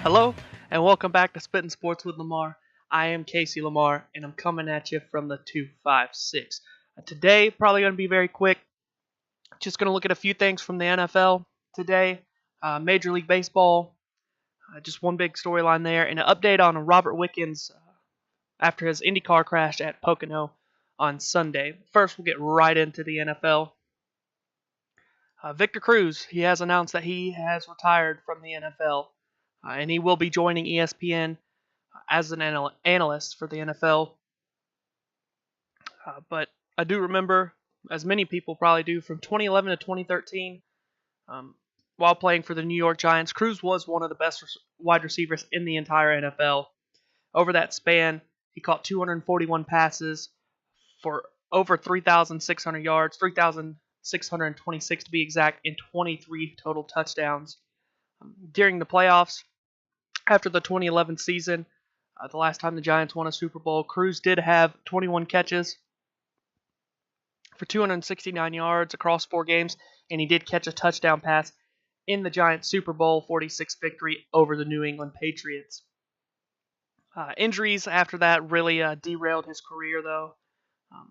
Hello, and welcome back to Spittin' Sports with Lamar. I am Casey Lamar, and I'm coming at you from the 256. Today, probably going to be very quick. Just going to look at a few things from the NFL today. Major League Baseball, just one big storyline there, and an update on Robert Wickens after his IndyCar crash at Pocono on Sunday. First, we'll get right into the NFL. Victor Cruz, he has announced that he has retired from the NFL. And he will be joining ESPN as an analyst for the NFL. But I do remember, as many people probably do, from 2011 to 2013, while playing for the New York Giants, Cruz was one of the best wide receivers in the entire NFL. Over that span, he caught 241 passes for over 3,600 yards, 3,626 to be exact, and 23 total touchdowns. During the playoffs, after the 2011 season, the last time the Giants won a Super Bowl, Cruz did have 21 catches for 269 yards across 4 games, and he did catch a touchdown pass in the Giants' Super Bowl 46 victory over the New England Patriots. Injuries after that really derailed his career, though.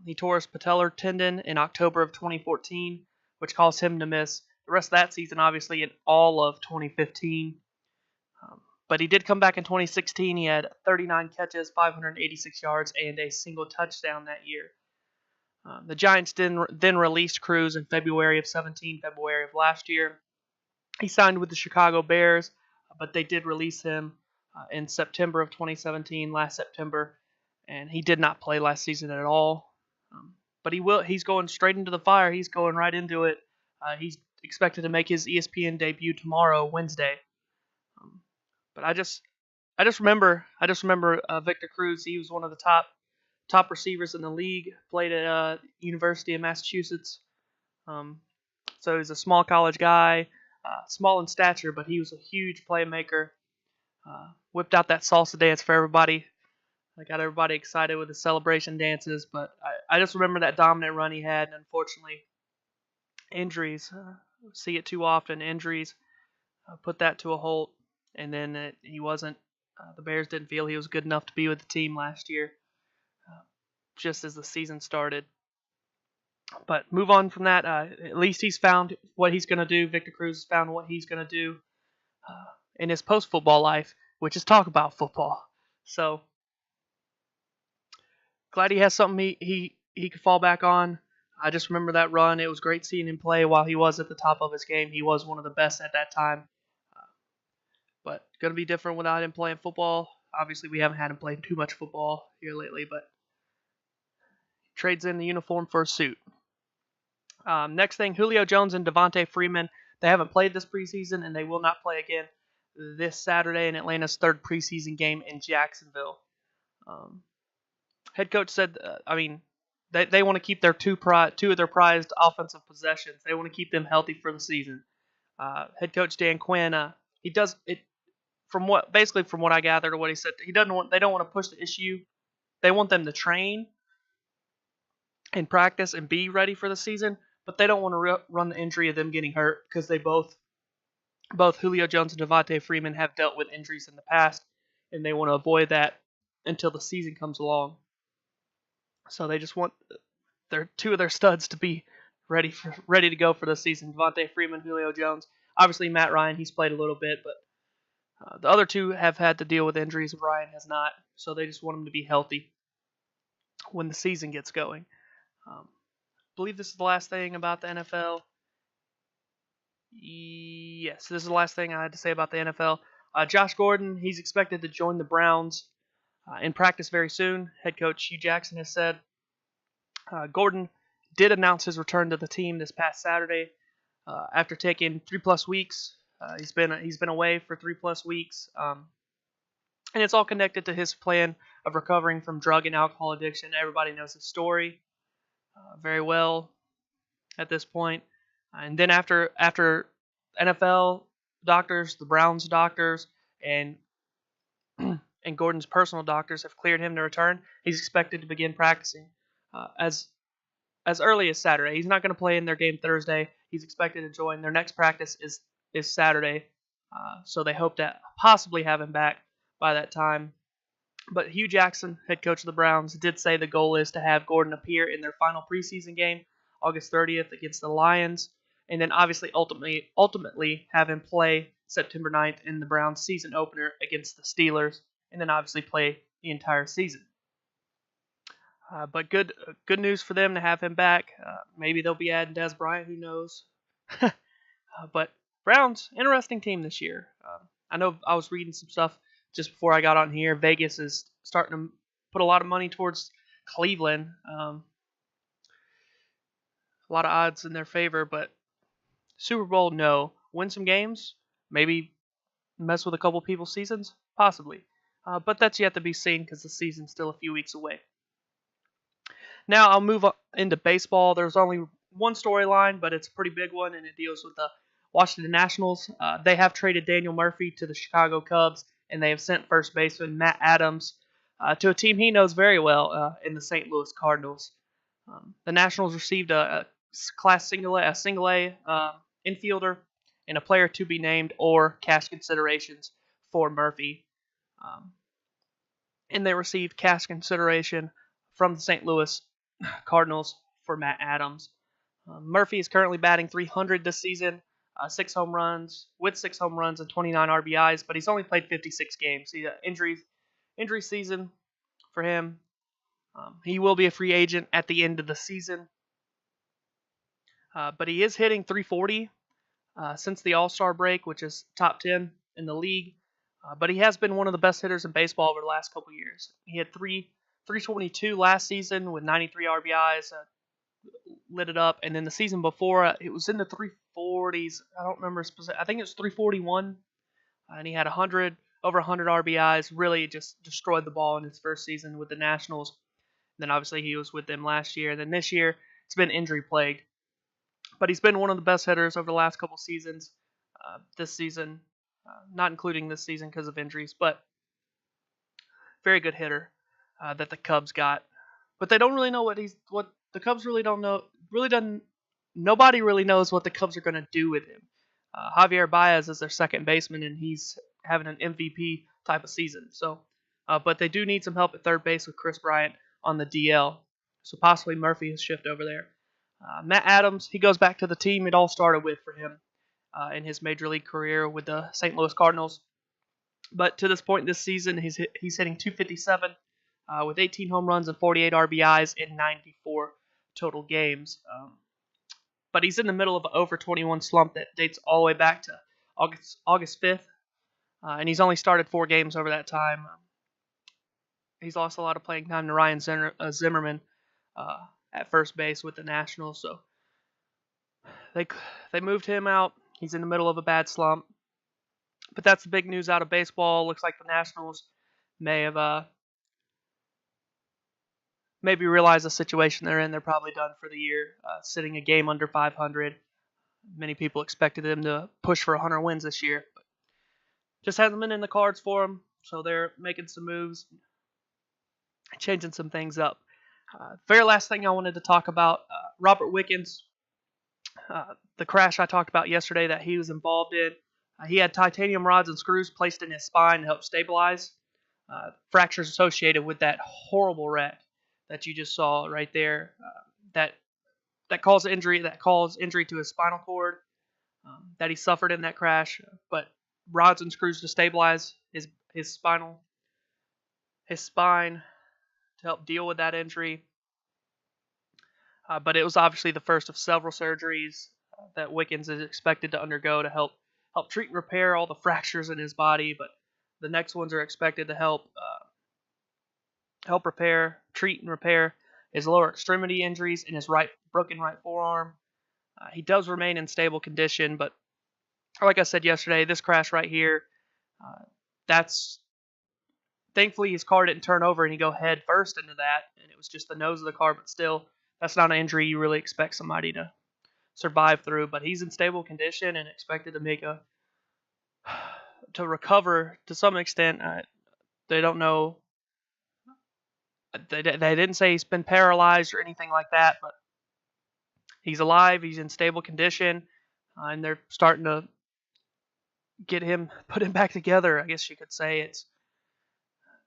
He tore his patellar tendon in October of 2014, which caused him to miss the rest of that season, obviously, in all of 2015. But he did come back in 2016. He had 39 catches, 586 yards, and a single touchdown that year. The Giants then released Cruz in February of last year. He signed with the Chicago Bears, but they did release him in September of 2017, last September, and he did not play last season at all. But he's going straight into the fire. He's going right into it. He's expected to make his ESPN debut tomorrow, Wednesday. But I just remember Victor Cruz. He was one of the top receivers in the league. Played at University of Massachusetts. So he's a small college guy, small in stature, but he was a huge playmaker. Whipped out that salsa dance for everybody. I got everybody excited with the celebration dances. But I just remember that dominant run he had, and unfortunately, injuries. See it too often. Injuries put that to a halt. And then he wasn't. The Bears didn't feel he was good enough to be with the team last year, just as the season started. But move on from that. At least he's found what he's going to do. Victor Cruz has found what he's going to do in his post-football life, which is talk about football. So glad he has something he could fall back on. I just remember that run. It was great seeing him play while he was at the top of his game. He was one of the best at that time. But going to be different without him playing football. Obviously, we haven't had him play too much football here lately, but he trades in the uniform for a suit. Next thing, Julio Jones and Devontae Freeman. They haven't played this preseason, and they will not play again this Saturday in Atlanta's third preseason game in Jacksonville. Head coach said, they want to keep their two of their prized offensive possessions. They want to keep them healthy for the season. Head coach Dan Quinn, he does it. From what I gathered or what he said, they don't want to push the issue. They want them to train and practice and be ready for the season, but they don't want to run the injury of them getting hurt because they both Julio Jones and Devontae Freeman have dealt with injuries in the past, and they want to avoid that until the season comes along. So they just want two of their studs to be ready to go for the season. Devontae Freeman, Julio Jones. Obviously, Matt Ryan, he's played a little bit, but the other two have had to deal with injuries. Ryan has not, so they just want him to be healthy when the season gets going. I believe this is the last thing about the NFL. Yes, this is the last thing I had to say about the NFL. Josh Gordon, he's expected to join the Browns in practice very soon. Head coach Hugh Jackson has said. Gordon did announce his return to the team this past Saturday after taking 3+ weeks. He's been away for 3+ weeks, and it's all connected to his plan of recovering from drug and alcohol addiction. Everybody knows his story very well at this point. And then after NFL doctors, the Browns doctors, and Gordon's personal doctors have cleared him to return, he's expected to begin practicing as early as Saturday. He's not going to play in their game Thursday. He's expected to join. Their next practice is Saturday, So they hope to possibly have him back by that time. But Hugh Jackson, head coach of the Browns, did say the goal is to have Gordon appear in their final preseason game, August 30th against the Lions, and then obviously ultimately have him play September 9th in the Browns season opener against the Steelers, and then obviously play the entire season. But good news for them to have him back. Maybe they'll be adding Dez Bryant, who knows. But Browns, interesting team this year. I know I was reading some stuff just before I got on here. Vegas is starting to put a lot of money towards Cleveland. A lot of odds in their favor, but Super Bowl, no. Win some games, maybe mess with a couple people's seasons, possibly. But that's yet to be seen because the season's still a few weeks away. Now I'll move into baseball. There's only one storyline, but it's a pretty big one, and it deals with the Washington Nationals. They have traded Daniel Murphy to the Chicago Cubs, and they have sent first baseman Matt Adams to a team he knows very well in the St. Louis Cardinals. The Nationals received a Class Single A infielder and a player to be named or cash considerations for Murphy. And they received cash consideration from the St. Louis Cardinals for Matt Adams. Murphy is currently batting .300 this season, 6 home runs and 29 RBIs, but he's only played 56 games. He's injury season for him. He will be a free agent at the end of the season. But he is hitting .340 since the All-Star break, which is top 10 in the league. But he has been one of the best hitters in baseball over the last couple years. He had 322 last season with 93 RBIs, lit it up. And then the season before, it was in the 340s. I don't remember specific. I think it was 341. And he had over 100 RBIs. Really just destroyed the ball in his first season with the Nationals. And then obviously he was with them last year. And then this year, it's been injury plagued. But he's been one of the best hitters over the last couple seasons. This season, not including this season because of injuries, but very good hitter that the Cubs got. But they don't really know what the Cubs really don't know. Nobody really knows what the Cubs are going to do with him. Javier Baez is their second baseman, and he's having an MVP type of season. So, but they do need some help at third base with Chris Bryant on the DL. So possibly Murphy has shifted over there. Matt Adams, he goes back to the team it all started with for him in his major league career with the St. Louis Cardinals. But to this point this season, he's hitting .257 with 18 home runs and 48 RBIs in 94 total games. But he's in the middle of an over 21 slump that dates all the way back to August 5th, and he's only started 4 games over that time. He's lost a lot of playing time to Ryan Zimmerman at first base with the Nationals, so they moved him out. He's in the middle of a bad slump. But that's the big news out of baseball. Looks like the Nationals may have maybe realize the situation they're in. They're probably done for the year, sitting a game under 500. Many people expected them to push for 100 wins this year, but just hasn't been in the cards for them. So they're making some moves, changing some things up. Very last thing I wanted to talk about, Robert Wickens, the crash I talked about yesterday that he was involved in. He had titanium rods and screws placed in his spine to help stabilize. Fractures associated with that horrible wreck that you just saw right there. That caused injury to his spinal cord that he suffered in that crash. But rods and screws to stabilize his spine to help deal with that injury. But it was obviously the first of several surgeries that Wickens is expected to undergo to help treat and repair all the fractures in his body. But the next ones are expected to help treat and repair his lower extremity injuries in his broken right forearm. He does remain in stable condition, but like I said yesterday, this crash right here, thankfully his car didn't turn over and he go head first into that, and it was just the nose of the car, but still, that's not an injury you really expect somebody to survive through. But he's in stable condition and expected to recover to some extent. They don't know. They didn't say he's been paralyzed or anything like that, but he's alive. He's in stable condition, and they're starting to put him back together. I guess you could say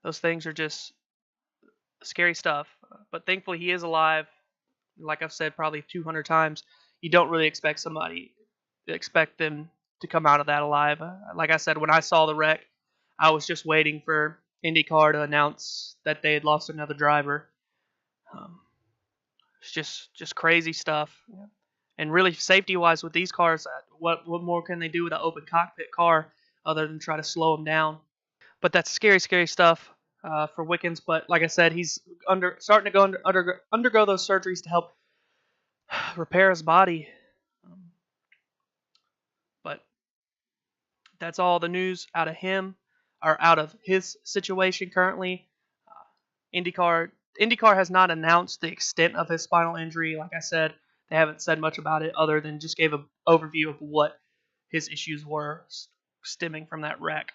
those things are just scary stuff. But thankfully, he is alive. Like I've said probably 200 times, you don't really expect them to come out of that alive. Like I said, when I saw the wreck, I was just waiting for IndyCar to announce that they had lost another driver. It's just crazy stuff. Yeah. And really, safety-wise, with these cars, what more can they do with an open cockpit car other than try to slow them down? But that's scary, scary stuff for Wickens. But like I said, he's starting to undergo those surgeries to help repair his body. But that's all the news out of him, or out of his situation currently. IndyCar has not announced the extent of his spinal injury. Like I said, they haven't said much about it other than just gave an overview of what his issues were stemming from that wreck.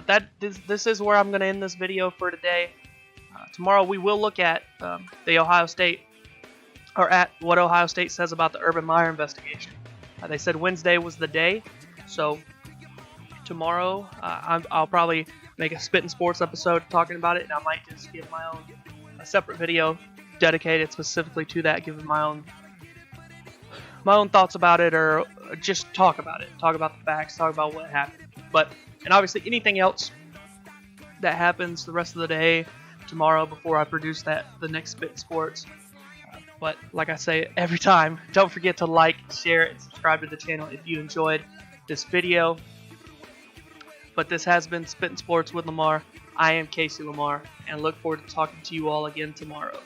But this is where I'm going to end this video for today. Tomorrow we will look at the Ohio State, or at what Ohio State says about the Urban Meyer investigation. They said Wednesday was the day, so tomorrow I'll probably make a Spittin' Sports episode talking about it, and I might just give a separate video dedicated specifically to that, giving my own thoughts about it, or just talk about the facts, talk about what happened. And obviously anything else that happens the rest of the day tomorrow before I produce the next Spittin' Sports. But like I say every time, don't forget to like, share, and subscribe to the channel if you enjoyed this video. But this has been Spittin' Sports with Lamar. I am Casey Lamar, and look forward to talking to you all again tomorrow.